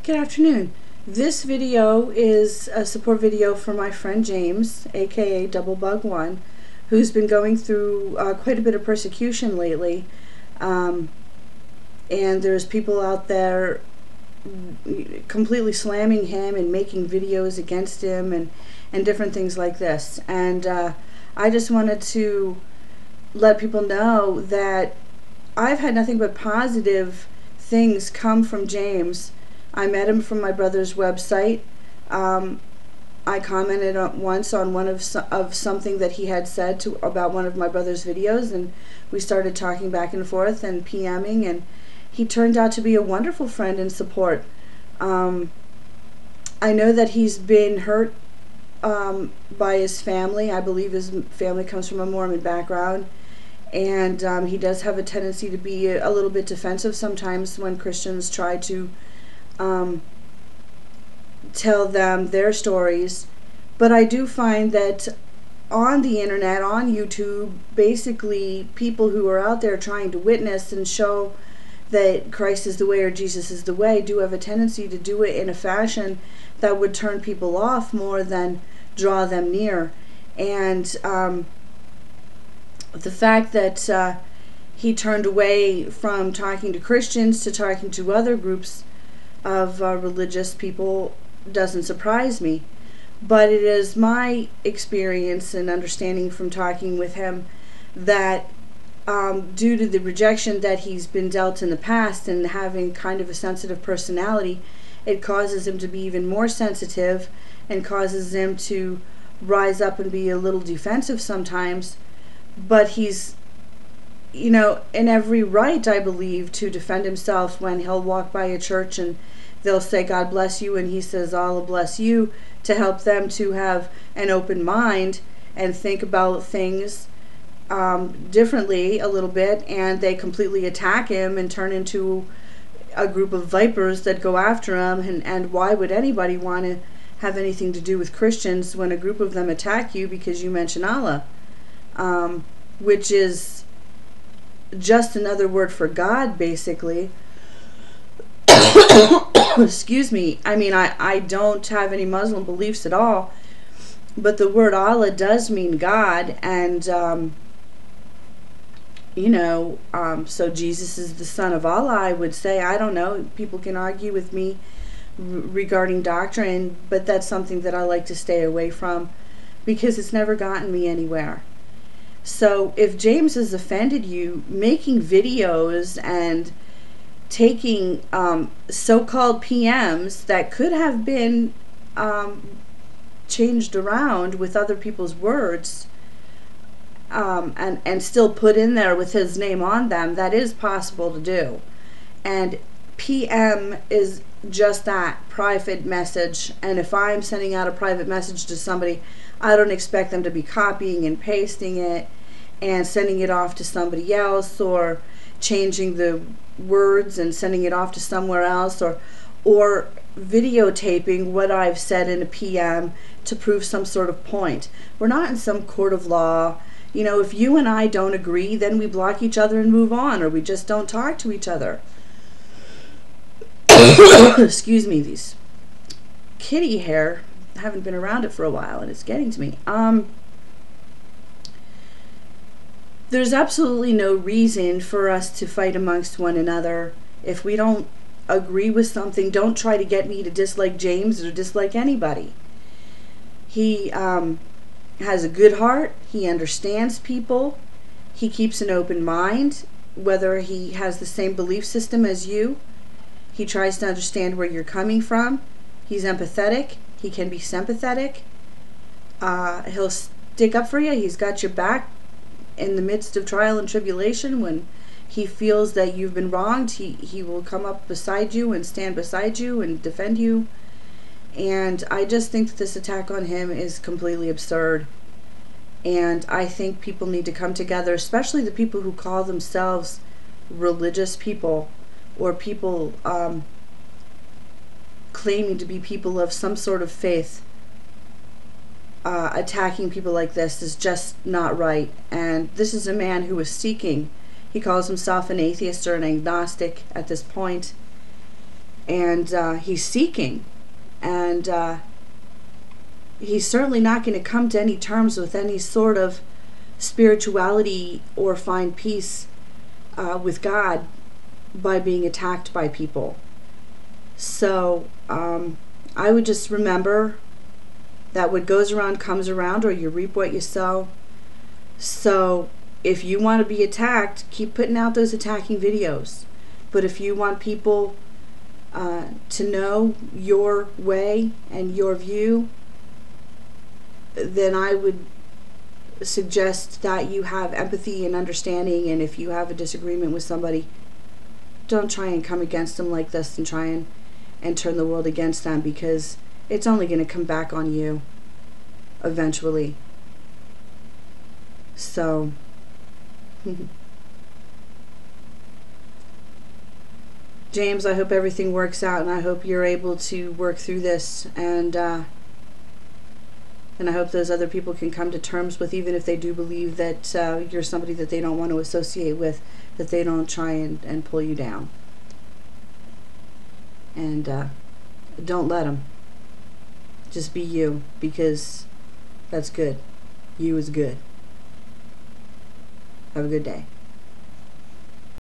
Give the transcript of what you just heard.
Good afternoon. This video is a support video for my friend James, aka DB1, who's been going through quite a bit of persecution lately. And there's people out there completely slamming him and making videos against him and different things like this. And I just wanted to let people know that I've had nothing but positive things come from James. I met him from my brother's website. I commented once on one of something that he had said about one of my brother's videos, and we started talking back and forth and PMing, and he turned out to be a wonderful friend and support. I know that he's been hurt by his family. I believe his family comes from a Mormon background, and he does have a tendency to be a little bit defensive sometimes when Christians try to tell them their stories. But I do find that on the internet, on YouTube, basically people who are out there trying to witness and show that Christ is the way or Jesus is the way do have a tendency to do it in a fashion that would turn people off more than draw them near. And the fact that he turned away from talking to Christians to talking to other groups of religious people doesn't surprise me. But it is my experience and understanding from talking with him that due to the rejection that he's been dealt in the past and having kind of a sensitive personality, it causes him to be even more sensitive and causes him to rise up and be a little defensive sometimes. But he's, you know, in every right, I believe, to defend himself when he'll walk by a church and they'll say, "God bless you," and he says, "Allah bless you," to help them to have an open mind and think about things differently a little bit, and they completely attack him and turn into a group of vipers that go after him. And why would anybody want to have anything to do with Christians when a group of them attack you because you mention Allah? Which is just another word for God, basically. Excuse me. I mean, I don't have any Muslim beliefs at all, but the word Allah does mean God, and so Jesus is the son of Allah, I would say. I don't know. People can argue with me regarding doctrine, but that's something that I like to stay away from because it's never gotten me anywhere. So if James has offended you, making videos and taking so-called PMs that could have been changed around with other people's words and still put in there with his name on them, that is possible to do. And PM is just that, private message. And if I'm sending out a private message to somebody, I don't expect them to be copying and pasting it and sending it off to somebody else, or changing the words and sending it off to somewhere else, or videotaping what I've said in a PM to prove some sort of point. We're not in some court of law. You know, if you and I don't agree, then we block each other and move on, or we just don't talk to each other. Excuse me, these kitty hair, I haven't been around it for a while and it's getting to me. There's absolutely no reason for us to fight amongst one another. If we don't agree with something, don't try to get me to dislike James or dislike anybody. He has a good heart. He understands people. He keeps an open mind, whether he has the same belief system as you. He tries to understand where you're coming from. He's empathetic. He can be sympathetic. He'll stick up for you. He's got your back in the midst of trial and tribulation. When he feels that you've been wronged, he will come up beside you and stand beside you and defend you. And I just think that this attack on him is completely absurd. And I think people need to come together, especially the people who call themselves religious people, or people claiming to be people of some sort of faith. Attacking people like this is just not right. And this is a man who is seeking. He calls himself an atheist or an agnostic at this point. and he's seeking, and he's certainly not going to come to any terms with any sort of spirituality or find peace with God by being attacked by people. So I would just remember that what goes around comes around, or you reap what you sow. So if you want to be attacked, keep putting out those attacking videos. But if you want people to know your way and your view, then I would suggest that you have empathy and understanding, and if you have a disagreement with somebody, don't try and come against them like this and try and turn the world against them, because it's only going to come back on you eventually. So James, I hope everything works out, and I hope you're able to work through this, and I hope those other people can come to terms with, even if they do believe that you're somebody that they don't want to associate with, that they don't try and pull you down. And don't let them. Just be you, because that's good. You is good. Have a good day.